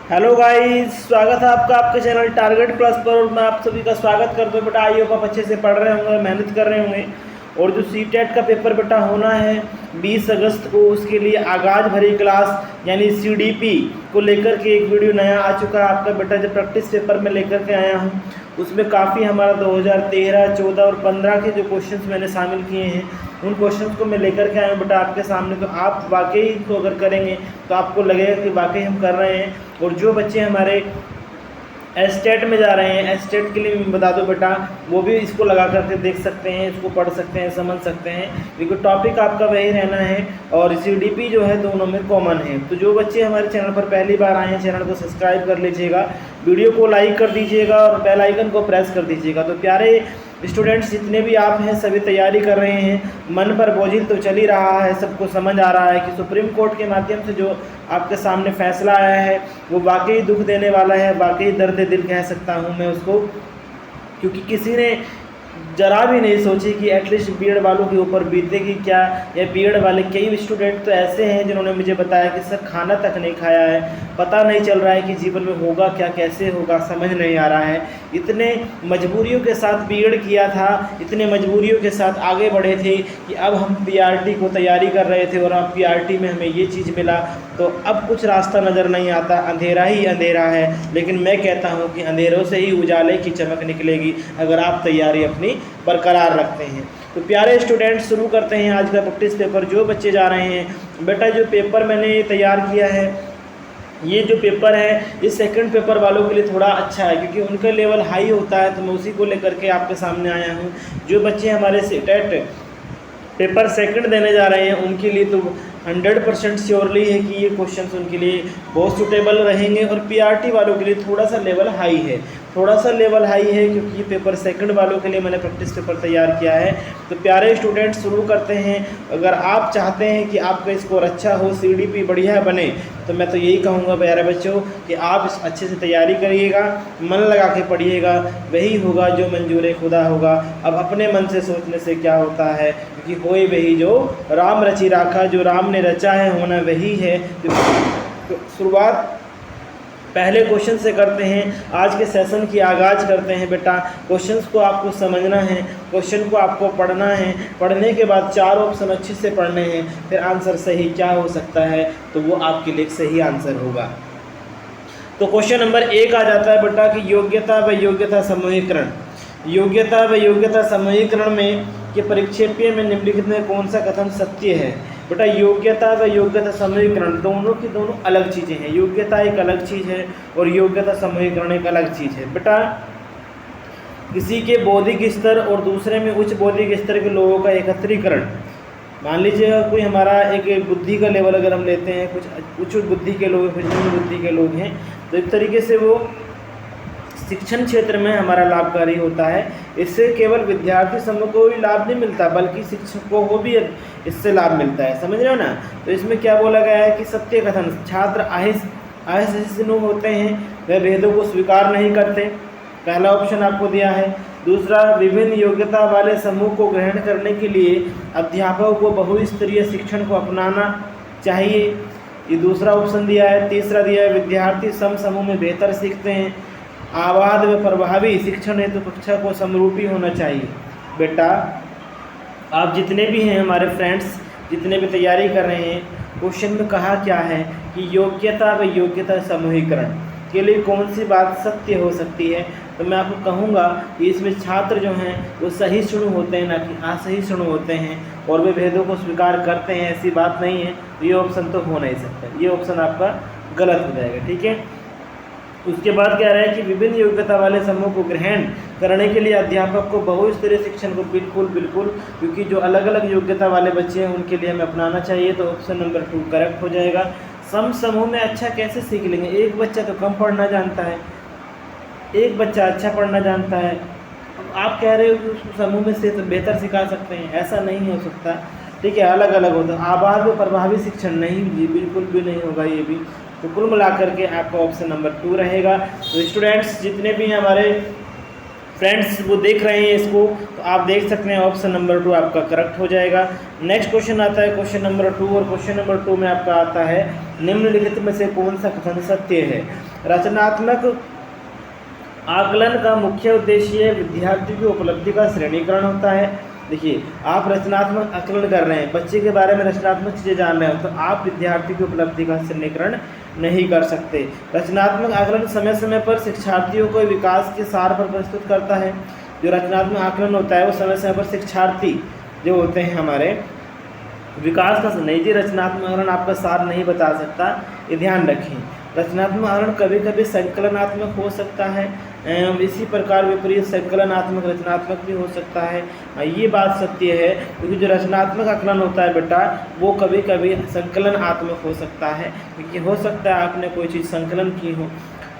Hello guys, स्वागत है आपका आपके चैनल टारगेट प्लस पर। और मैं आप सभी का स्वागत करता हूँ। बेटा आई होप आप अच्छे से पढ़ रहे होंगे, मेहनत कर रहे होंगे। और जो सीटेट का पेपर बेटा होना है 20 अगस्त को, उसके लिए आगाज भरी क्लास यानी सीडीपी को लेकर के एक वीडियो नया आ चुका है आपका बेटा। जो प्रैक्टिस पेपर में लेकर के आया हूँ उसमें काफ़ी हमारा 2013, 14 और 15 के जो क्वेश्चंस मैंने शामिल किए हैं उन क्वेश्चंस को मैं लेकर के आया हूँ बेटा आपके सामने। तो आप वाकई इनको अगर करेंगे तो आपको लगेगा कि वाकई हम कर रहे हैं। और जो बच्चे हमारे एस्टेट में जा रहे हैं, एस्टेट के लिए मैं बता दूं बेटा, वो भी इसको लगा करके देख सकते हैं, इसको पढ़ सकते हैं, समझ सकते हैं, क्योंकि टॉपिक आपका वही रहना है और सीडीपी जो है दोनों में कॉमन है। तो जो बच्चे हमारे चैनल पर पहली बार आए हैं, चैनल को सब्सक्राइब कर लीजिएगा, वीडियो को लाइक कर दीजिएगा और बेल आइकन को प्रेस कर दीजिएगा। तो प्यारे स्टूडेंट्स जितने भी आप हैं सभी तैयारी कर रहे हैं, मन पर बोझिल तो चल ही रहा है, सबको समझ आ रहा है कि सुप्रीम कोर्ट के माध्यम से जो आपके सामने फैसला आया है वो वाकई दुख देने वाला है, वाकई दर्द दिल कह सकता हूं मैं उसको, क्योंकि किसी ने जरा भी नहीं सोची कि एटलीस्ट बीएड वालों के ऊपर बीतेगी क्या। या बीएड वाले कई स्टूडेंट तो ऐसे हैं जिन्होंने मुझे बताया कि सर खाना तक नहीं खाया है, पता नहीं चल रहा है कि जीवन में होगा क्या, कैसे होगा, समझ नहीं आ रहा है। इतने मजबूरियों के साथ बीएड किया था, इतने मजबूरियों के साथ आगे बढ़े थे कि अब हम पीआरटी को तैयारी कर रहे थे और अब पीआरटी में हमें ये चीज़ मिला, तो अब कुछ रास्ता नज़र नहीं आता, अंधेरा ही अंधेरा है। लेकिन मैं कहता हूँ कि अंधेरों से ही उजाले की चमक निकलेगी अगर आप तैयारी अपनी बरकरार रखते हैं। तो प्यारे स्टूडेंट शुरू करते हैं आज का प्रैक्टिस पेपर। जो बच्चे जा रहे हैं बेटा, जो पेपर मैंने तैयार किया है, ये जो पेपर है ये सेकंड पेपर वालों के लिए थोड़ा अच्छा है क्योंकि उनका लेवल हाई होता है, तो मैं उसी को लेकर के आपके सामने आया हूँ। जो बच्चे हमारे सीटेट पेपर सेकंड देने जा रहे हैं उनके लिए तो 100% श्योरली है कि ये क्वेश्चंस उनके लिए बहुत सूटेबल रहेंगे। और पीआरटी वालों के लिए थोड़ा सा लेवल हाई है, थोड़ा सा लेवल हाई है क्योंकि ये पेपर सेकंड वालों के लिए मैंने प्रैक्टिस पेपर तैयार किया है। तो प्यारे स्टूडेंट शुरू करते हैं। अगर आप चाहते हैं कि आपका स्कोर अच्छा हो, सीडीपी बढ़िया बने, तो मैं तो यही कहूँगा प्यारे बच्चों कि आप अच्छे से तैयारी करिएगा, मन लगा के पढ़िएगा, वही होगा जो मंजूर खुदा होगा। अब अपने मन से सोचने से क्या होता है, क्योंकि होए वही जो राम रची राखा, जो राम ने रचा है होना वही है। तो शुरुआत पहले क्वेश्चन से करते हैं, आज के सेशन की आगाज़ करते हैं बेटा। क्वेश्चंस को आपको समझना है, क्वेश्चन को आपको पढ़ना है, पढ़ने के बाद 4 ऑप्शन अच्छे से पढ़ने हैं, फिर आंसर सही क्या हो सकता है तो वो आपके लिए सही आंसर होगा। तो क्वेश्चन नंबर 1 आ जाता है बेटा कि योग्यता व योग्यता समूहीकरण। योग्यता व योग्यता समूहीकरण में कि परिक्षेपीय में निम्नलिखित में कौन सा कथन सत्य है। बेटा योग्यता व योग्यता समूहीकरण दोनों की दोनों अलग चीज़ें हैं। योग्यता एक अलग चीज़ है और योग्यता समूहीकरण एक अलग चीज़ है। बेटा किसी के बौद्धिक स्तर और दूसरे में उच्च बौद्धिक स्तर के लोगों का एकत्रीकरण, मान लीजिए कोई हमारा एक बुद्धि का लेवल अगर हम लेते हैं, कुछ उच्च बुद्धि के लोग, कुछ निम्न बुद्धि के लोग हैं, तो एक तरीके से वो शिक्षण क्षेत्र में हमारा लाभकारी होता है। इससे केवल विद्यार्थी समूह को ही लाभ नहीं मिलता बल्कि शिक्षकों को भी इससे लाभ मिलता है, समझ रहे हो ना। तो इसमें क्या बोला गया है कि सत्य कथन, छात्र अहिष्णु होते हैं, वह भेदों को स्वीकार नहीं करते, पहला ऑप्शन आपको दिया है। दूसरा, विभिन्न योग्यता वाले समूह को ग्रहण करने के लिए अध्यापकों को बहुस्तरीय शिक्षण को अपनाना चाहिए, ये दूसरा ऑप्शन दिया है। तीसरा दिया है, विद्यार्थी समूह में बेहतर सीखते हैं, आबाद व प्रभावी शिक्षण हेतु कक्षा को समरूपी होना चाहिए। बेटा आप जितने भी हैं हमारे फ्रेंड्स, जितने भी तैयारी कर रहे हैं, क्वेश्चन में कहा क्या है कि योग्यता व योग्यता समूहीकरण के लिए कौन सी बात सत्य हो सकती है। तो मैं आपको कहूँगा कि इसमें छात्र जो हैं वो सहिष्णु होते हैं, ना कि असहिष्णु होते हैं, और वे भेदों को स्वीकार करते हैं, ऐसी बात नहीं है। तो ये ऑप्शन तो हो नहीं सकता, ये ऑप्शन आपका गलत हो जाएगा, ठीक है। उसके बाद कह रहा है कि विभिन्न योग्यता वाले समूह को ग्रहण करने के लिए अध्यापक को बहुस्तरीय शिक्षण को बिल्कुल क्योंकि जो अलग अलग योग्यता वाले बच्चे हैं उनके लिए हमें अपनाना चाहिए। तो ऑप्शन नंबर 2 करेक्ट हो जाएगा। समूह में अच्छा कैसे सीख लेंगे, एक बच्चा तो कम पढ़ना जानता है, एक बच्चा अच्छा पढ़ना जानता है, आप कह रहे हो कि उसको समूह में से तो बेहतर सिखा सकते हैं, ऐसा नहीं हो सकता, ठीक है, अलग अलग होता है। आबाद व प्रभावी शिक्षण नहीं, जी बिल्कुल भी नहीं होगा ये भी। तो कुल मिलाकर के आपका ऑप्शन नंबर 2 रहेगा। तो स्टूडेंट्स जितने भी हमारे फ्रेंड्स वो देख रहे हैं इसको, तो आप देख सकते हैं ऑप्शन नंबर 2 आपका करेक्ट हो जाएगा। नेक्स्ट क्वेश्चन आता है क्वेश्चन नंबर 2, और क्वेश्चन नंबर 2 में आपका आता है निम्नलिखित में से कौन सा कथन सत्य है। रचनात्मक आकलन का मुख्य उद्देश्य विद्यार्थी की उपलब्धि का श्रेणीकरण होता है। देखिए, आप रचनात्मक आकलन कर रहे हैं, बच्चे के बारे में रचनात्मक चीज़ें जान रहे हो, तो आप विद्यार्थी की उपलब्धि का श्रेणीकरण नहीं कर सकते। रचनात्मक आकलन समय समय पर शिक्षार्थियों को विकास के सार पर प्रस्तुत करता है। जो रचनात्मक आकलन होता है वो समय समय पर शिक्षार्थी जो होते हैं हमारे विकास का नहीं जी, रचनात्मक आकलन आपका सार नहीं बता सकता, ये ध्यान रखें। रचनात्मक आकलन कभी कभी संकलनात्मक हो सकता है, इसी प्रकार विपरीत संकलनात्मक रचनात्मक भी हो सकता है। ये बात सत्य है, क्योंकि जो रचनात्मक आकलन होता है बेटा वो कभी कभी संकलनात्मक हो सकता है, क्योंकि हो सकता है आपने कोई चीज़ संकलन की हो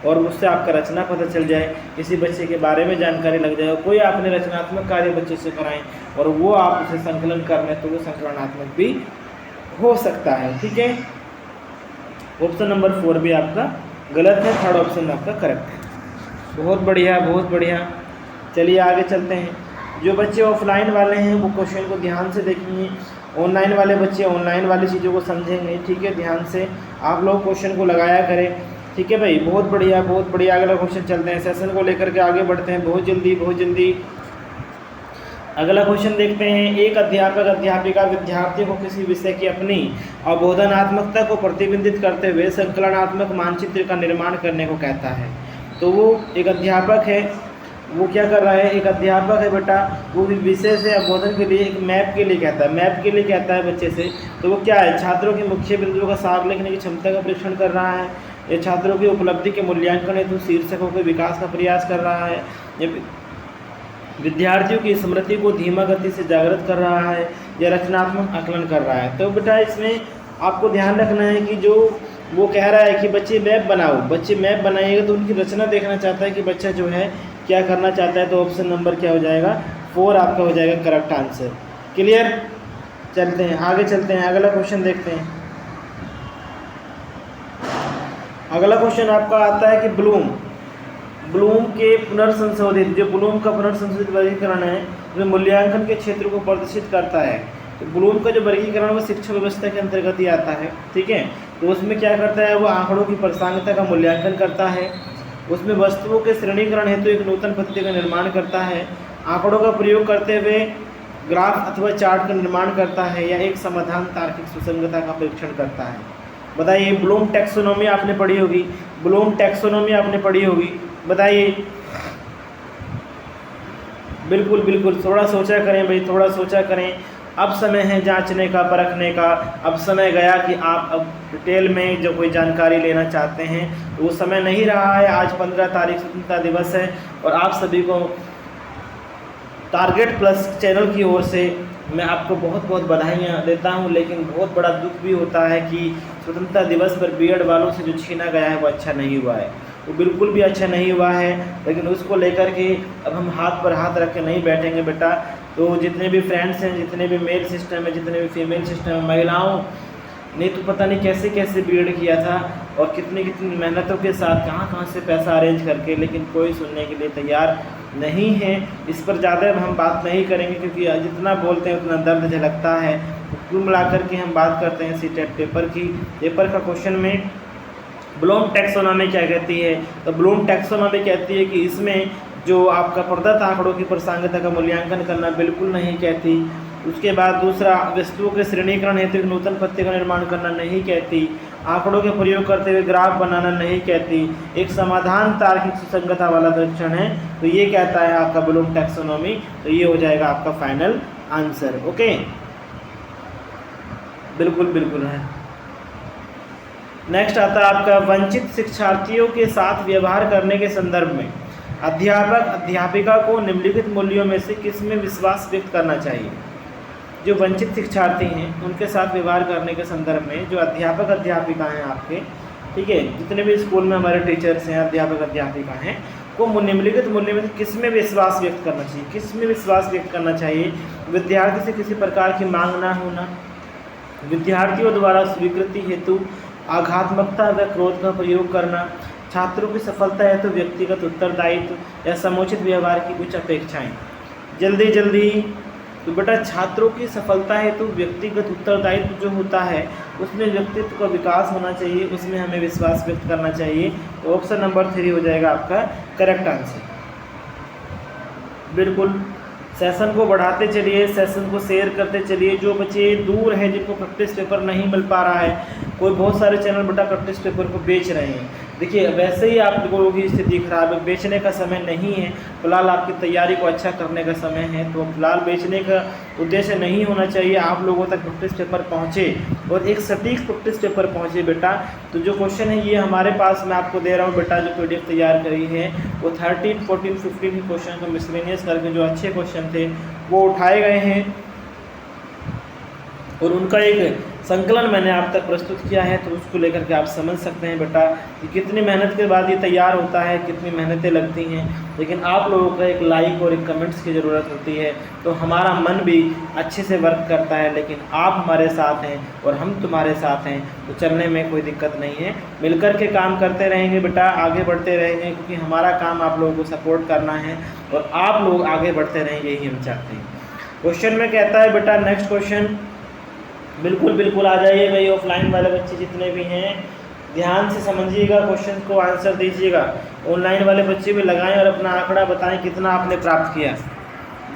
और उससे आपका रचना पता चल जाए, किसी बच्चे के बारे में जानकारी लग जाए, कोई आपने रचनात्मक कार्य बच्चे से कराएं और वो आप उसे संकलन कर लें तो वो संकलनात्मक भी हो सकता है। ठीक है, ऑप्शन नंबर 4 भी आपका गलत है, थर्ड ऑप्शन आपका करेक्ट है। बहुत बढ़िया, बहुत बढ़िया। चलिए आगे चलते हैं। जो बच्चे ऑफलाइन वाले हैं वो क्वेश्चन को ध्यान से देखेंगे, ऑनलाइन वाले बच्चे ऑनलाइन वाली चीज़ों को समझेंगे। ठीक है, ध्यान से आप लोग क्वेश्चन को लगाया करें। ठीक है भाई, बहुत बढ़िया, बहुत बढ़िया। अगला क्वेश्चन चलते हैं, सेशन को लेकर के आगे बढ़ते हैं बहुत जल्दी, बहुत जल्दी। अगला क्वेश्चन देखते हैं। एक अध्यापक अध्यापिका विद्यार्थियों को किसी विषय की अपनी अवबोधनात्मकता को प्रतिबिंबित करते हुए संकलनात्मक मानचित्र का निर्माण करने को कहता है। तो वो एक अध्यापक है, वो क्या कर रहा है, एक अध्यापक है बेटा, वो विषय से अवबोधन के लिए एक मैप के लिए कहता है, मैप के लिए कहता है बच्चे से। तो वो क्या है, छात्रों के मुख्य बिंदुओं का सार लिखने की क्षमता का परीक्षण कर रहा है, ये छात्रों की उपलब्धि के मूल्यांकन हेतु शीर्षकों के विकास का प्रयास कर रहा है, ये विद्यार्थियों की स्मृति को धीमा गति से जागृत कर रहा है, या रचनात्मक आकलन कर रहा है। तो बेटा इसमें आपको ध्यान रखना है कि जो वो कह रहा है कि बच्चे मैप बनाओ, बच्चे मैप बनाएंगे तो उनकी रचना देखना चाहता है कि बच्चा जो है क्या करना चाहता है। तो ऑप्शन नंबर क्या हो जाएगा, 4 आपका हो जाएगा करेक्ट आंसर। क्लियर, चलते हैं आगे, चलते हैं अगला क्वेश्चन देखते हैं। अगला क्वेश्चन आपका आता है कि ब्लूम के पुनर्संशोधित, जो ब्लूम का पुनर्संशोधित वर्गीकरण है जो मूल्यांकन के क्षेत्र को प्रदर्शित करता है। तो ब्लूम का जो वर्गीकरण वो शिक्षा व्यवस्था के अंतर्गत ही आता है। ठीक है, तो उसमें क्या करता है, वो आंकड़ों की प्रासंगिकता का मूल्यांकन करता है, उसमें वस्तुओं के श्रेणीकरण हेतु एक नूतन पद्धति का निर्माण करता है, आंकड़ों का प्रयोग करते हुए ग्राफ अथवा चार्ट का निर्माण करता है, या एक समाधान तार्किक सुसंगतता का परीक्षण करता है। बताइए, ब्लूम टैक्सोनॉमी आपने पढ़ी होगी, ब्लूम टैक्सोनॉमी आपने पढ़ी होगी, बताइए। बिल्कुल बिल्कुल, थोड़ा सोचा करें भाई, थोड़ा सोचा करें। अब समय है जांचने का, परखने का। अब समय गया कि आप अब डिटेल में जो कोई जानकारी लेना चाहते हैं तो वो समय नहीं रहा है। आज 15 तारीख स्वतंत्रता दिवस है और आप सभी को टारगेट प्लस चैनल की ओर से मैं आपको बहुत बहुत बधाइयाँ देता हूं, लेकिन बहुत बड़ा दुख भी होता है कि स्वतंत्रता दिवस पर बीएड वालों से जो छीना गया है वो अच्छा नहीं हुआ है, वो बिल्कुल भी अच्छा नहीं हुआ है। लेकिन उसको लेकर के अब हम हाथ पर हाथ रख के नहीं बैठेंगे बेटा। तो जितने भी फ्रेंड्स हैं, जितने भी मेल सिस्टम है, जितने भी फीमेल सिस्टम है, महिलाओं ने तो पता नहीं कैसे कैसे बीएड किया था और कितनी कितनी मेहनतों के साथ कहाँ से पैसा अरेंज करके, लेकिन कोई सुनने के लिए तैयार नहीं है। इस पर ज़्यादा हम बात नहीं करेंगे क्योंकि जितना बोलते हैं उतना दर्द झलकता है। कुल मिलाकर के हम बात करते हैं सीटेट पेपर की। पेपर का क्वेश्चन में ब्लूम टैक्सोनॉमी क्या कहती है, तो ब्लूम टैक्सोनॉमी कहती है कि इसमें जो आपका प्रदत्त आंकड़ों की प्रासंगिकता का मूल्यांकन करना बिल्कुल नहीं कहती। उसके बाद दूसरा, वस्तुओं के श्रेणीकरण हेतु एक नूतन पद्धति का निर्माण करना नहीं कहती, आंकड़ों के प्रयोग करते हुए ग्राफ बनाना नहीं कहती, एक समाधान तार्किक सुसंगतता वाला परीक्षण है। तो ये कहता है आपका ब्लूम टैक्सोनॉमी। तो ये हो जाएगा आपका फाइनल आंसर। ओके, बिल्कुल बिल्कुल है। नेक्स्ट आता है आपका वंचित शिक्षार्थियों के साथ व्यवहार करने के संदर्भ में अध्यापक अध्यापिका को निम्नलिखित मूल्यों में से किस में विश्वास व्यक्त करना चाहिए। जो वंचित शिक्षार्थी हैं उनके साथ व्यवहार करने के संदर्भ में जो अध्यापक अध्यापिका हैं आपके, ठीक है, जितने भी स्कूल में हमारे टीचर्स हैं, अध्यापक अध्यापिका हैं, को निम्नलिखित मूल्य में किस में विश्वास व्यक्त करना चाहिए। किस में विश्वास व्यक्त करना चाहिए, विद्यार्थी से किसी प्रकार की मांग ना होना, विद्यार्थियों द्वारा स्वीकृति हेतु आघात्मकता व क्रोध का प्रयोग करना, छात्रों की सफलता हेतु व्यक्तिगत उत्तरदायित्व या समुचित व्यवहार की कुछ अपेक्षाएं। जल्दी जल्दी तो बेटा छात्रों की सफलता है तो व्यक्तिगत उत्तरदायित्व जो होता है उसमें व्यक्तित्व का विकास होना चाहिए, उसमें हमें विश्वास व्यक्त करना चाहिए। तो ऑप्शन नंबर 3 हो जाएगा आपका करेक्ट आंसर। बिल्कुल, सेशन को बढ़ाते चलिए, सेशन को शेयर करते चलिए। जो बच्चे दूर हैं जिनको प्रैक्टिस पेपर नहीं मिल पा रहा है, कोई बहुत सारे चैनल बेटा प्रैक्टिस पेपर को बेच रहे हैं। देखिए वैसे ही आप लोगों की स्थिति खराब है, बेचने का समय नहीं है, फिलहाल आपकी तैयारी को अच्छा करने का समय है। तो फिलहाल बेचने का उद्देश्य नहीं होना चाहिए, आप लोगों तक प्रैक्टिस पेपर पहुँचे और एक सटीक प्रैक्टिस पेपर पहुँचे बेटा। तो जो क्वेश्चन है ये हमारे पास मैं आपको दे रहा हूँ बेटा, जो PDF तैयार करी है वो 13, 14, 15 के क्वेश्चन को मिसलेनियस करके जो अच्छे क्वेश्चन थे वो उठाए गए हैं और उनका एक संकलन मैंने आप तक प्रस्तुत किया है। तो उसको लेकर के आप समझ सकते हैं बेटा कि कितनी मेहनत के बाद ये तैयार होता है, कितनी मेहनतें लगती हैं। लेकिन आप लोगों का एक लाइक और एक कमेंट्स की ज़रूरत होती है, तो हमारा मन भी अच्छे से वर्क करता है। लेकिन आप हमारे साथ हैं और हम तुम्हारे साथ हैं, तो चलने में कोई दिक्कत नहीं है। मिलकर के काम करते रहेंगे बेटा, आगे बढ़ते रहेंगे, क्योंकि हमारा काम आप लोगों को सपोर्ट करना है और आप लोग आगे बढ़ते रहें, यही हम चाहते हैं। क्वेश्चन में कहता है बेटा, नेक्स्ट क्वेश्चन, बिल्कुल आ जाइए भाई। ऑफलाइन वाले बच्चे जितने भी हैं ध्यान से समझिएगा, क्वेश्चन को आंसर दीजिएगा। ऑनलाइन वाले बच्चे भी लगाएं और अपना आंकड़ा बताएं कितना आपने प्राप्त किया।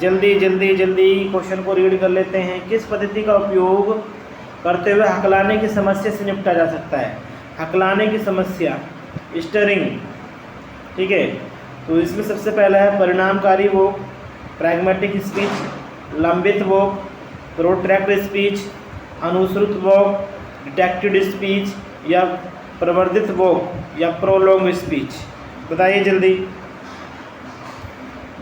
जल्दी क्वेश्चन को रीड कर लेते हैं। किस पद्धति का उपयोग करते हुए हकलाने की समस्या से निपटा जा सकता है? हकलाने की समस्या, स्टरिंग, ठीक है। तो इसमें सबसे पहला है परिणामकारी वोक, प्रैग्मेटिक स्पीच, लंबित वोक, प्रोट्रैक्ट स्पीच, अनुश्रुत वोक, डिटेक्टेड स्पीच या प्रवर्धित वोक या प्रोलॉन्ग स्पीच। बताइए जल्दी।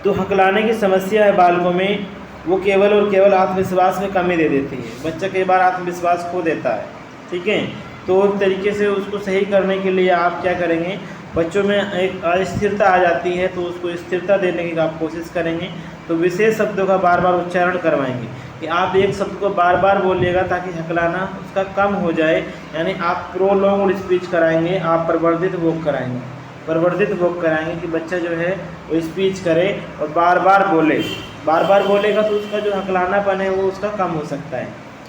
तो हकलाने की समस्या है बालकों में, वो केवल और केवल आत्मविश्वास में कमी दे देती है। बच्चा कई बार आत्मविश्वास खो देता है, ठीक है। तो एक तरीके से उसको सही करने के लिए आप क्या करेंगे, बच्चों में एक अस्थिरता आ जाती है तो उसको स्थिरता देने की आप कोशिश करेंगे। तो विशेष शब्दों का बार बार उच्चारण करवाएंगे कि आप एक शब्द को बार बार बोलिएगा ताकि हकलाना उसका कम हो जाए। यानी आप प्रोलॉन्ग स्पीच कराएंगे, आप प्रवर्धित वोक कराएंगे कि बच्चा जो है वो स्पीच करे और बार बार बोलेगा तो उसका जो हकलानापन है वो उसका कम हो सकता है।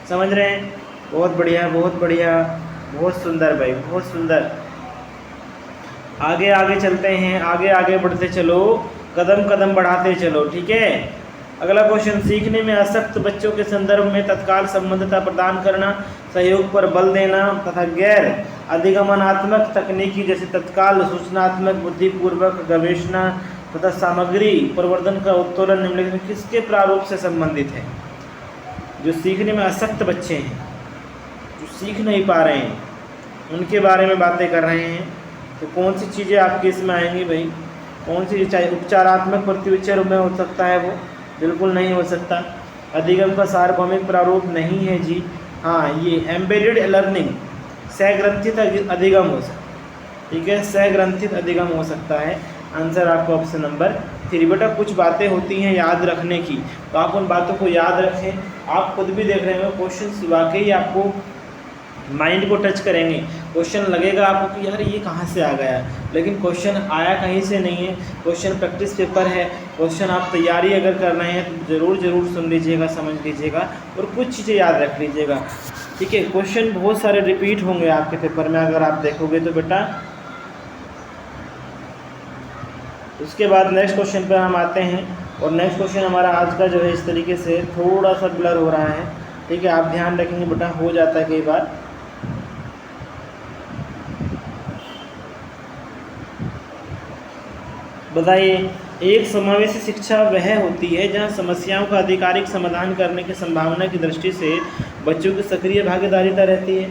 समझ रहे हैं? बहुत बढ़िया, बहुत सुंदर भाई, बहुत सुंदर। आगे चलते हैं, आगे बढ़ते चलो, कदम बढ़ाते चलो, ठीक है। अगला क्वेश्चन, सीखने में आसक्त बच्चों के संदर्भ में तत्काल संबद्धता प्रदान करना, सहयोग पर बल देना तथा गैर अधिगमनात्मक तकनीकी जैसे तत्काल सूचनात्मक, बुद्धिपूर्वक गवेषणा तथा सामग्री प्रवर्धन का उत्तोलन निम्नलिखित में किसके प्रारूप से संबंधित है? जो सीखने में आसक्त बच्चे हैं, जो सीख नहीं पा रहे हैं, उनके बारे में बातें कर रहे हैं। तो कौन सी चीज़ें आपके इसमें आएंगी भाई? कौन सी? चाहे उपचारात्मक प्रत्युच्चर में हो सकता है, वो बिल्कुल नहीं हो सकता। अधिगम का सार्वभौमिक प्रारूप नहीं है जी। हाँ, ये एम्बेडेड लर्निंग, सहग्रंथित अधिगम हो सकता है, ठीक है, सहग्रंथित अधिगम हो सकता है। आंसर आपका ऑप्शन नंबर 3। बेटा कुछ बातें होती हैं याद रखने की, तो आप उन बातों को याद रखें। आप खुद भी देख रहे हो क्वेश्चन वाकई आपको माइंड को टच करेंगे। क्वेश्चन लगेगा आपको कि यार ये कहाँ से आ गया, लेकिन क्वेश्चन आया कहीं से नहीं है। क्वेश्चन प्रैक्टिस पेपर है, क्वेश्चन आप तैयारी अगर कर रहे हैं तो ज़रूर सुन लीजिएगा, समझ लीजिएगा और कुछ चीज़ें याद रख लीजिएगा, ठीक है। क्वेश्चन बहुत सारे रिपीट होंगे आपके पेपर में अगर आप देखोगे तो बेटा। उसके बाद नेक्स्ट क्वेश्चन पर हम आते हैं और नेक्स्ट क्वेश्चन हमारा आज का जो है इस तरीके से थोड़ा सा ब्लर हो रहा है, ठीक है। आप ध्यान रखेंगे बेटा, हो जाता है कई बार। बताइए, एक समावेशी शिक्षा वह होती है जहां समस्याओं का आधिकारिक समाधान करने की संभावना की दृष्टि से बच्चों की सक्रिय भागीदारिता रहती है।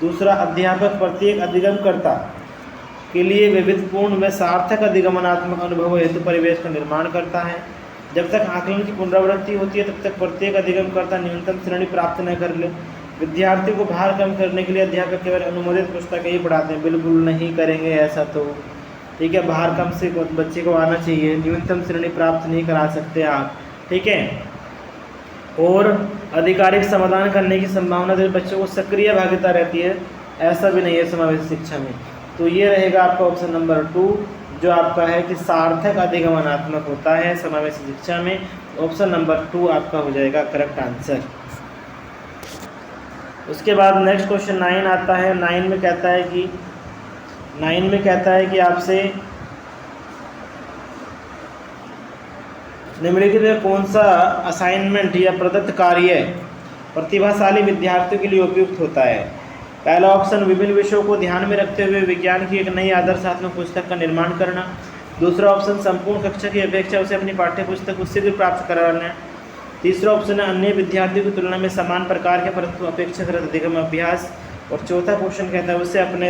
दूसरा, अध्यापक प्रत्येक अधिगमकर्ता के लिए विविधपूर्ण व सार्थक अधिगमनात्मक अनुभव हेतु परिवेश का निर्माण करता है। जब तक आकलन की पुनरावृत्ति होती है तब तक प्रत्येक अधिगमकर्ता न्यूनतम श्रेणी प्राप्त न कर ले। विद्यार्थी को भार कम करने के लिए अध्यापक केवल अनुमोदित पुस्तकें ही पढ़ाते हैं। बिल्कुल नहीं करेंगे ऐसा, तो ठीक है, बाहर कम से बच्चे को आना चाहिए, न्यूनतम श्रेणी प्राप्त नहीं करा सकते आप, ठीक है। और आधिकारिक समाधान करने की संभावना से बच्चों को सक्रिय भागीदारी रहती है, ऐसा भी नहीं है समावेशी शिक्षा में। तो ये रहेगा आपका ऑप्शन नंबर 2, जो आपका है कि सार्थक अधिगमनात्मक होता है समावेशी शिक्षा में। ऑप्शन नंबर 2 आपका हो जाएगा करेक्ट आंसर। उसके बाद नेक्स्ट क्वेश्चन 9 आता है। 9 में कहता है कि आपसे निम्नलिखित में कौन सा असाइनमेंट या प्रदत्त कार्य प्रतिभाशाली विद्यार्थियों के लिए उपयुक्त होता है। पहला ऑप्शन विभिन्न विषयों को ध्यान में रखते हुए विज्ञान की एक नई आदर्शात्मक पुस्तक का निर्माण करना। दूसरा ऑप्शन संपूर्ण कक्षा की अपेक्षा उसे अपनी पाठ्य पुस्तक को शीघ्र प्राप्त कराना। तीसरा ऑप्शन है अन्य विद्यार्थियों की तुलना में समान प्रकार के परंतु अपेक्षाकृत अधिगम अभ्यास। और चौथा क्वेश्चन कहता है उससे अपने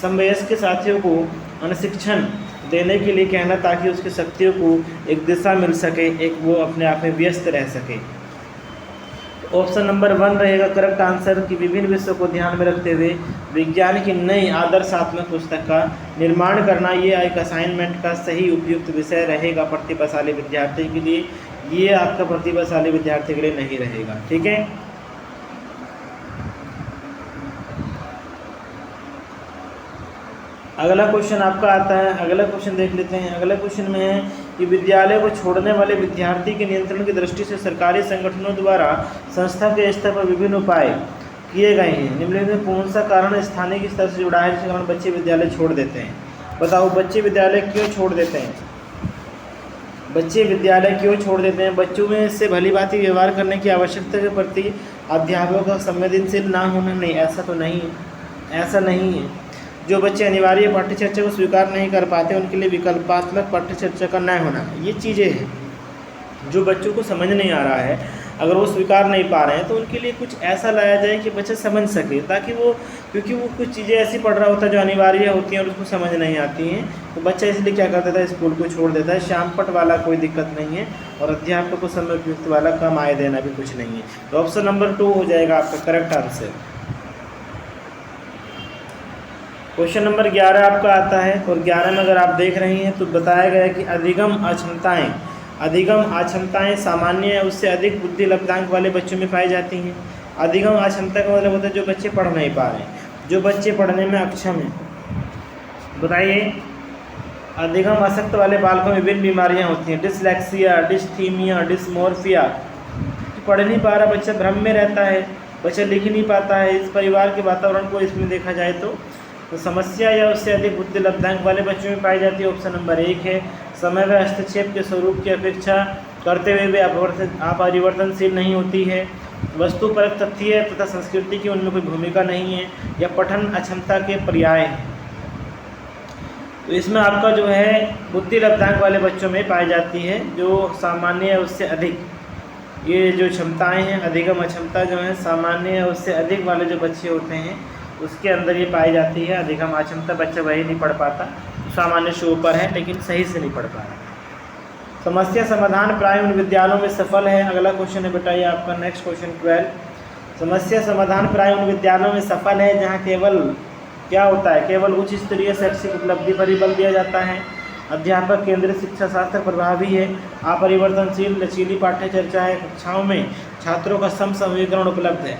समवयस्क साथियों को अनुशिक्षण देने के लिए कहना ताकि उसकी शक्तियों को एक दिशा मिल सके, एक वो अपने आप में व्यस्त रह सके। ऑप्शन नंबर 1 रहेगा करेक्ट आंसर कि विभिन्न विषयों को ध्यान में रखते हुए विज्ञान की नई आदर्शात्मक पुस्तक का निर्माण करना, ये एक असाइनमेंट का सही उपयुक्त विषय रहेगा प्रतिभाशाली विद्यार्थी के लिए। ये आपका प्रतिभाशाली विद्यार्थी के लिए नहीं रहेगा। ठीक है, अगला क्वेश्चन आपका आता है। अगला क्वेश्चन देख लेते हैं। अगला क्वेश्चन में है कि विद्यालय को छोड़ने वाले विद्यार्थी के नियंत्रण की दृष्टि से सरकारी संगठनों द्वारा संस्था के स्तर पर विभिन्न उपाय किए गए हैं। निम्नलिखित में कौन सा कारण स्थानीय के स्तर से जुड़ा है जिसके कारण बच्चे विद्यालय छोड़ देते हैं। बताओ बच्चे विद्यालय क्यों छोड़ देते हैं? बच्चे विद्यालय क्यों छोड़ देते हैं? बच्चों में इससे भली भांति व्यवहार करने की आवश्यकता के प्रति अध्यापकों का संवेदनशील ना होना। नहीं, ऐसा नहीं है। जो बच्चे अनिवार्य पाठ्यचर्चा को स्वीकार नहीं कर पाते उनके लिए विकल्पात्मक पाठ्यचर्चा का न होना, ये चीज़ें हैं जो बच्चों को समझ नहीं आ रहा है। अगर वो स्वीकार नहीं पा रहे हैं तो उनके लिए कुछ ऐसा लाया जाए कि बच्चा समझ सके, ताकि वो, क्योंकि वो कुछ चीज़ें ऐसी पढ़ रहा होता है जो अनिवार्य होती हैं और उसको समझ नहीं आती हैं, तो बच्चा इसलिए क्या कर देता है, स्कूल को छोड़ देता है। श्यामपट वाला कोई दिक्कत नहीं है और अध्यापक को समय उपयुक्त वाला कम आय देना भी कुछ नहीं है। तो ऑप्शन नंबर 2 हो जाएगा आपका करेक्ट आंसर। क्वेश्चन नंबर 11 आपका आता है और 11 में अगर आप देख रहे हैं तो बताया गया है कि अधिगम अक्षमताएं सामान्य या उससे अधिक बुद्धि लब्धांक वाले बच्चों में पाई जाती हैं। अधिगम अक्षमता का मतलब होता है जो बच्चे पढ़ नहीं पा रहे हैं, जो बच्चे पढ़ने में अक्षम हैं। बताइए, अधिगम आसक्त वाले बालकों में विभिन्न बीमारियां होती हैं, डिसलेक्सिया, डिस्थीमिया, डिस्मोर्फिया। पढ़ नहीं पा रहा बच्चा, भ्रम में रहता है, बच्चा लिख नहीं पाता है। इस परिवार के वातावरण को इसमें देखा जाए तो समस्या या उससे अधिक बुद्धि लब्धांक वाले बच्चों में पाई जाती है। ऑप्शन नंबर 1 है। समय व हस्तक्षेप के स्वरूप की अपेक्षा करते हुए वे अपरिवर्तनशील नहीं होती है। वस्तुपरक तथ्य तथा संस्कृति की उनमें कोई भूमिका नहीं है, या पठन अक्षमता के पर्याय है। तो इसमें आपका जो है बुद्धि लब्धांक वाले बच्चों में पाई जाती है जो सामान्य या उससे अधिक, ये जो क्षमताएं हैं अधिगम अक्षमता जो है सामान्य या उससे अधिक वाले जो बच्चे होते हैं उसके अंदर ये पाई जाती है। अधिगम अक्षमता बच्चा वही नहीं पढ़ पाता, सामान्य से ऊपर है लेकिन सही से नहीं पढ़ पा रहा। समस्या समाधान प्राय उन विद्यालयों में सफल है। अगला क्वेश्चन है बेटा ये आपका नेक्स्ट क्वेश्चन 12। समस्या समाधान प्राय उन विद्यालयों में सफल है जहाँ केवल क्या होता है, केवल उच्च स्तरीय शैक्षिक उपलब्धि पर ही बल दिया जाता है। अध्यापक केंद्रित शिक्षा शास्त्र प्रभावी है। अपरिवर्तनशील लचीली पाठ्य चर्चा है। कक्षाओं में छात्रों का समसमीकरण उपलब्ध है।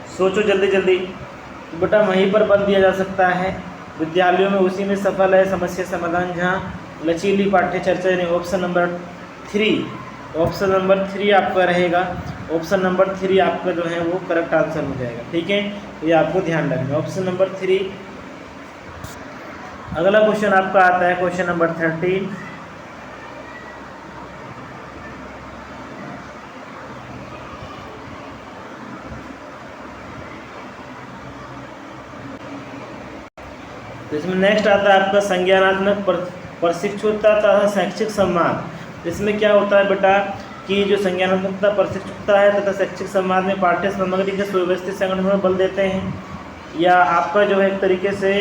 सोचो जल्दी जल्दी, तो बेटा वहीं पर बल दिया जा सकता है। विद्यालयों में उसी में सफल है समस्या समाधान जहाँ लचीली पाठ्य चर्चा, यानी ऑप्शन नंबर 3 आपका रहेगा। ऑप्शन नंबर 3 आपका जो है वो करेक्ट आंसर हो जाएगा। ठीक है, तो ये आपको ध्यान रखना, ऑप्शन नंबर 3। अगला क्वेश्चन आपका आता है क्वेश्चन नंबर 13। तो इसमें नेक्स्ट आता है आपका संज्ञानात्मक प्रशिक्षुता तथा शैक्षिक संवाद। इसमें क्या होता है बेटा कि जो संज्ञानात्मकता प्रशिक्षुता है तथा शैक्षिक संवाद में पाठ्य सामग्री के सुव्यवस्थित संगठन में बल देते हैं, या आपका जो है एक तरीके से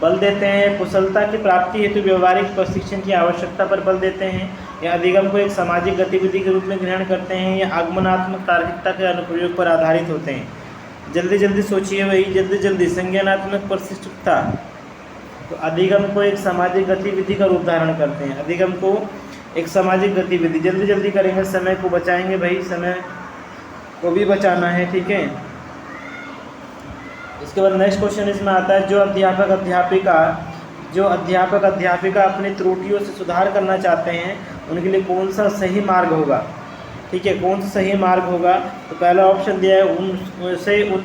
बल देते हैं। कुशलता की प्राप्ति हेतु व्यवहारिक प्रशिक्षण की आवश्यकता पर बल देते हैं, या अधिगम को एक सामाजिक गतिविधि के रूप में ग्रहण करते हैं, या आगमनात्मक तार्किकता के अनुप्रयोग पर आधारित होते हैं। जल्दी जल्दी सोचिए भाई, जल्दी जल्दी। संज्ञानात्मक प्रशिक्षुता तो अधिगम को एक सामाजिक गतिविधि का रूप धारण करते हैं। अधिगम को एक सामाजिक गतिविधि, जल्दी जल्दी करेंगे, समय को बचाएंगे भाई, समय को भी बचाना है। ठीक है, इसके बाद नेक्स्ट क्वेश्चन इसमें आता है, जो अध्यापक अध्यापिका अपनी त्रुटियों से सुधार करना चाहते हैं उनके लिए कौन सा सही मार्ग होगा। ठीक है, कौन सा सही मार्ग होगा। तो पहला ऑप्शन दिया है, उन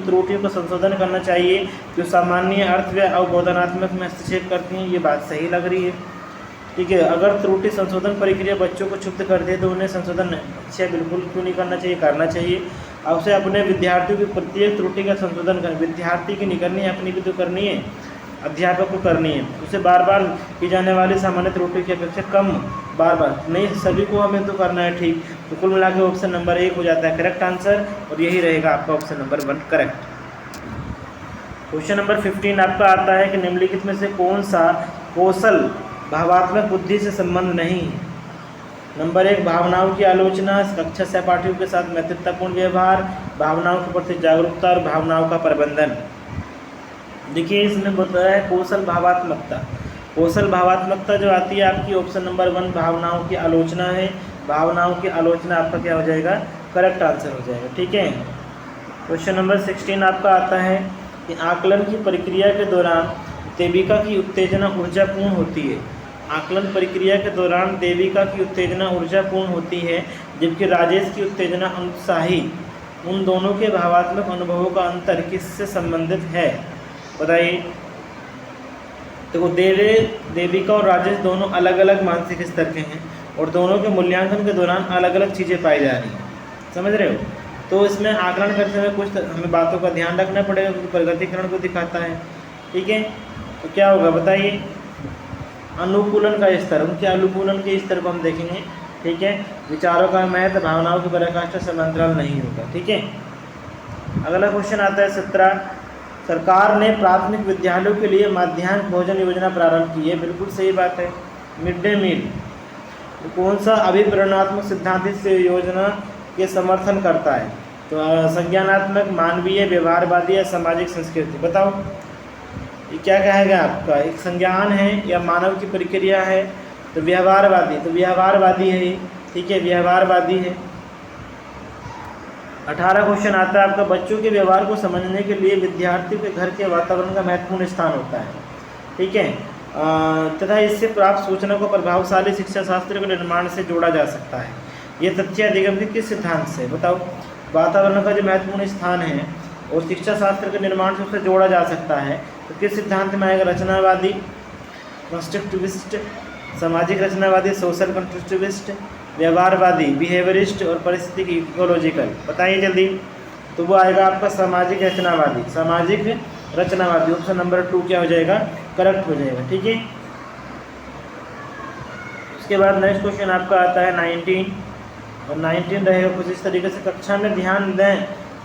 त्रुटियों को संशोधन करना चाहिए जो सामान्य अर्थ व अवबोधनात्मक में हस्तक्षेप करती हैं। ये बात सही लग रही है। ठीक है, अगर त्रुटि संशोधन प्रक्रिया बच्चों को क्षुब्ध कर दे तो उन्हें संशोधन अच्छा बिल्कुल क्यों नहीं करना चाहिए, करना चाहिए। अब से अपने विद्यार्थियों की प्रत्येक त्रुटि का संशोधन करें। विद्यार्थी की नहीं करनी है, अपनी भी तो करनी है, अध्यापक को करनी है। उसे बार बार की जाने वाली सामान्य त्रुटि की अपेक्षा कम बार नहीं, सभी को हमें तो करना है। ठीक, तो कुल मिला के ऑप्शन नंबर 1 हो जाता है करेक्ट आंसर, और यही रहेगा आपका option number 1 correct. Question number 15 आपका आता है कि निम्नलिखित में से कौन सा कौशल भावात्मक बुद्धि से संबंध नहीं है। नंबर 1, भावनाओं की आलोचना, कक्षा सहपाठियों के साथ मैत्रीपूर्ण व्यवहार, भावनाओं के प्रति जागरूकता और भावनाओं का प्रबंधन। देखिए, इसमें बताया है कौशल भावात्मकता। कौशल भावात्मकता जो आती है आपकी ऑप्शन नंबर 1 भावनाओं की आलोचना है। भावनाओं की आलोचना आपका क्या हो जाएगा, करेक्ट आंसर हो जाएगा। ठीक है, क्वेश्चन नंबर 16 आपका आता है कि आकलन की प्रक्रिया के दौरान देविका की उत्तेजना ऊर्जापूर्ण होती है। आकलन प्रक्रिया के दौरान देविका की उत्तेजना ऊर्जापूर्ण होती है जबकि राजेश की उत्तेजना अनुत्साही। उन दोनों के भावात्मक अनुभवों का अंतर किससे संबंधित है, बताइए। देखो, देविका और राजेश दोनों अलग अलग मानसिक स्तर के हैं और दोनों के मूल्यांकन के दौरान अलग अलग चीज़ें पाई जा रही हैं, समझ रहे हो। तो इसमें आकलन करते समय कुछ हमें बातों का ध्यान रखना पड़ेगा क्योंकि प्रगतिकरण को दिखाता है। ठीक है, तो क्या होगा बताइए, अनुकूलन का स्तर, उनके अनुकूलन के स्तर को हम देखेंगे। ठीक है, विचारों का महत्व, भावनाओं की पराकाष्ठा समांतराल नहीं होगा। ठीक है, अगला क्वेश्चन आता है 17, सरकार ने प्राथमिक विद्यालयों के लिए माध्याह्न भोजन योजना प्रारंभ की है। बिल्कुल सही बात है, मिड डे मील। तो कौन सा अभिप्रेरणात्मक सिद्धांत इस योजना के समर्थन करता है। तो संज्ञानात्मक, मानवीय, व्यवहारवादी या सामाजिक संस्कृति, बताओ ये क्या कहेगा आपका। एक संज्ञान है या मानव की प्रक्रिया है, तो व्यवहारवादी, तो व्यवहारवादी है। ठीक है, व्यवहारवादी है। 18 क्वेश्चन आता है आपका, बच्चों के व्यवहार को समझने के लिए विद्यार्थियों के घर के वातावरण का महत्वपूर्ण स्थान होता है। ठीक है, तथा इससे प्राप्त सूचना को प्रभावशाली शिक्षा शास्त्र के निर्माण से जोड़ा जा सकता है। ये तथ्य अधिगमित किस सिद्धांत से, बताओ। वातावरण का जो महत्वपूर्ण स्थान है और शिक्षा शास्त्र के निर्माण से उससे जोड़ा जा सकता है, तो किस सिद्धांत में आएगा। रचनावादी, कंस्ट्रक्टिविस्ट, सामाजिक रचनावादी, सोशल कंस्ट्रक्टिविस्ट, व्यवहारवादी, बिहेवियरिस्ट और पारिस्थितिक इकोलॉजिकल, बताइए जल्दी। तो वो आएगा आपका सामाजिक रचनावादी। सामाजिक रचनावादी ऑप्शन नंबर 2 क्या हो जाएगा, करेक्ट हो जाएगा। ठीक है, उसके बाद नेक्स्ट क्वेश्चन आपका आता है 19, और 19 रहेगा कुछ इस तरीके से, कक्षा में ध्यान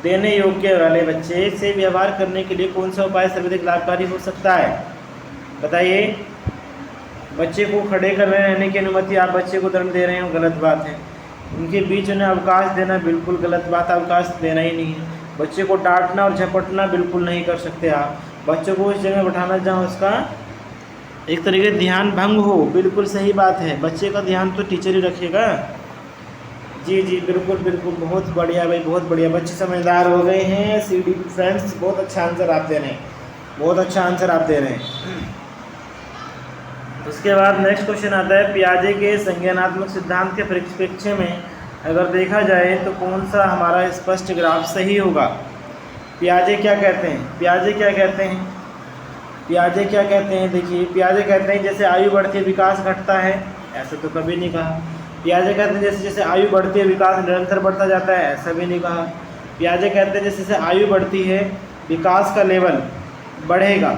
देने योग्य वाले बच्चे से व्यवहार करने के लिए कौन सा उपाय सर्वाधिक लाभकारी हो सकता है, बताइए। बच्चे को खड़े कर रहने की अनुमति, आप बच्चे को दंड दे रहे हो, गलत बात है। उनके बीच उन्हें अवकाश देना, बिल्कुल गलत बात, अवकाश देना ही नहीं है। बच्चे को डांटना और झपटना बिल्कुल नहीं कर सकते आप। बच्चों को उस जगह बैठाना जहाँ उसका एक तरीके ध्यान भंग हो, बिल्कुल सही बात है। बच्चे का ध्यान तो टीचर ही रखेगा। जी जी, बिल्कुल बिल्कुल, बहुत बढ़िया भाई, बहुत बढ़िया। बच्चे समझदार हो गए हैं। CD फ्रेंड्स, बहुत अच्छा आंसर आप दे रहे हैं, बहुत अच्छा आंसर आप दे रहे हैं। उसके बाद नेक्स्ट क्वेश्चन आता है, पियाजे के संज्ञानात्मक सिद्धांत के परिप्रेक्ष्य में अगर देखा जाए तो कौन सा हमारा स्पष्ट ग्राफ सही होगा। पियाजे क्या कहते हैं, पियाजे क्या कहते हैं, पियाजे क्या कहते हैं। देखिए, पियाजे कहते हैं जैसे आयु बढ़ती है विकास घटता है, ऐसा तो कभी नहीं कहा। पियाजे कहते हैं जैसे जैसे आयु बढ़ती है विकास निरंतर बढ़ता जाता है, ऐसा भी नहीं कहा। पियाजे कहते हैं जैसे जैसे आयु बढ़ती है विकास का लेवल बढ़ेगा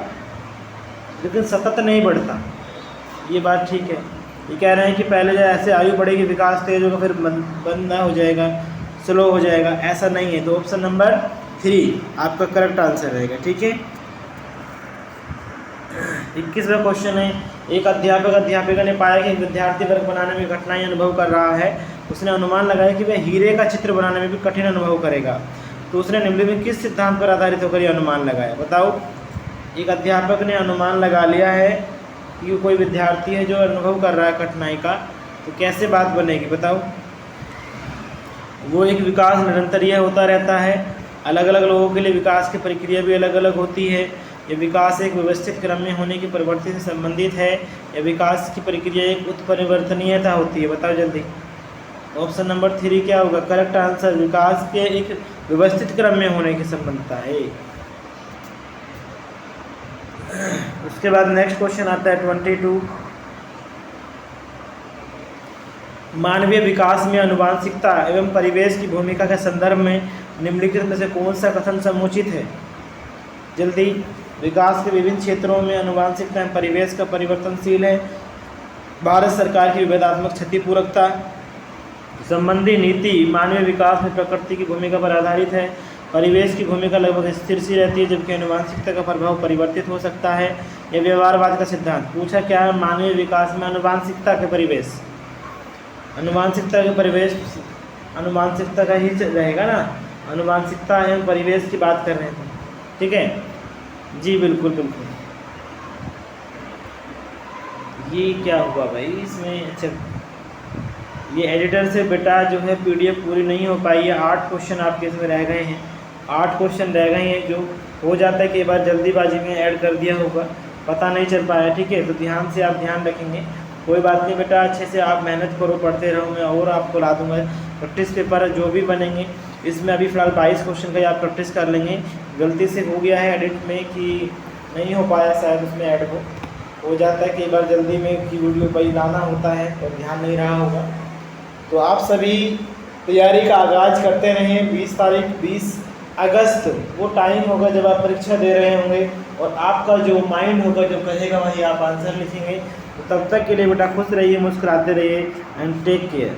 लेकिन सतत नहीं बढ़ता, ये बात ठीक है। ये कह रहे हैं कि पहले जब ऐसे आयु बढ़ेगी विकास तेज होगा, फिर बंद ना हो जाएगा, स्लो हो जाएगा, ऐसा नहीं है। तो ऑप्शन नंबर 3 आपका करेक्ट आंसर रहेगा। ठीक है, 21वां क्वेश्चन है, एक अध्यापिका ने पाया कि विद्यार्थी वर्ग बनाने में कठिनाई अनुभव कर रहा है। उसने अनुमान लगाया कि वह हीरे का चित्र बनाने में भी कठिन अनुभव करेगा। तो उसने निम्नलिखित में किस सिद्धांत पर आधारित होकर यह अनुमान लगाया, बताओ। एक अध्यापक ने अनुमान लगा लिया है कि कोई विद्यार्थी है जो अनुभव कर रहा है कठिनाई का, तो कैसे बात बनेगी, बताओ। वो एक विकास निरंतर यह होता रहता है अलग अलग लोगों के लिए विकास की प्रक्रिया भी अलग अलग होती है। ये विकास एक व्यवस्थित क्रम में होने की प्रवृत्ति से संबंधित है। यह विकास की प्रक्रिया एक उत्परिवर्तनीयता होती है। बताओ जल्दी। ऑप्शन नंबर 3 क्या होगा करेक्ट आंसर। विकास के एक व्यवस्थित क्रम में होने की संबंधता है। उसके बाद नेक्स्ट क्वेश्चन आता है 22। मानवीय विकास में आनुवांशिकता एवं परिवेश की भूमिका के संदर्भ में निम्नलिखित में से कौन सा कथन समुचित है। जल्दी। विकास के विभिन्न क्षेत्रों में आनुवांशिकता एवं परिवेश का परिवर्तनशील है। भारत सरकार की विभेदात्मक क्षतिपूरकता संबंधी नीति मानवीय विकास में प्रकृति की भूमिका पर आधारित है। परिवेश की भूमिका लगभग स्थिर सी रहती है जबकि आनुवांशिकता का प्रभाव परिवर्तित हो सकता है। यह व्यवहारवाद का सिद्धांत। पूछा क्या है मानवीय विकास में आनुवांशिकता के परिवेश, आनुवांशिकता के परिवेश, आनुवांशिकता का ही रहेगा ना, आनुवांशिकता एवं परिवेश की बात कर रहे थे। ठीक है जी, बिल्कुल बिल्कुल। ये क्या हुआ भाई इसमें। अच्छा, ये एडिटर से बेटा जो है पीडीएफ पूरी नहीं हो पाई है। 8 क्वेश्चन आपके इसमें रह गए हैं, 8 क्वेश्चन रह गए हैं। जो हो जाता है कि बार जल्दीबाजी में ऐड कर दिया होगा, पता नहीं चल पाया। ठीक है, तो ध्यान से आप ध्यान रखेंगे। कोई बात नहीं बेटा, अच्छे से आप मेहनत करो, पढ़ते रहो। मैं और आपको ला दूँगा प्रैक्टिस पेपर जो भी बनेंगे। इसमें अभी फ़िलहाल 22 क्वेश्चन का ही आप प्रैक्टिस कर लेंगे। गलती से हो गया है एडिट में कि नहीं हो पाया, शायद उसमें ऐड हो जाता है कई बार जल्दी में कि वीडियो भाई लाना होता है और ध्यान नहीं रहा होगा। तो आप सभी तैयारी का आगाज़ करते रहें। 20 अगस्त वो टाइम होगा जब आप परीक्षा दे रहे होंगे और आपका जो माइंड होगा जो कहेगा वही आप आंसर लिखेंगे। तो तब तक के लिए बेटा खुश रहिए, मुस्कुराते रहिए एंड टेक केयर।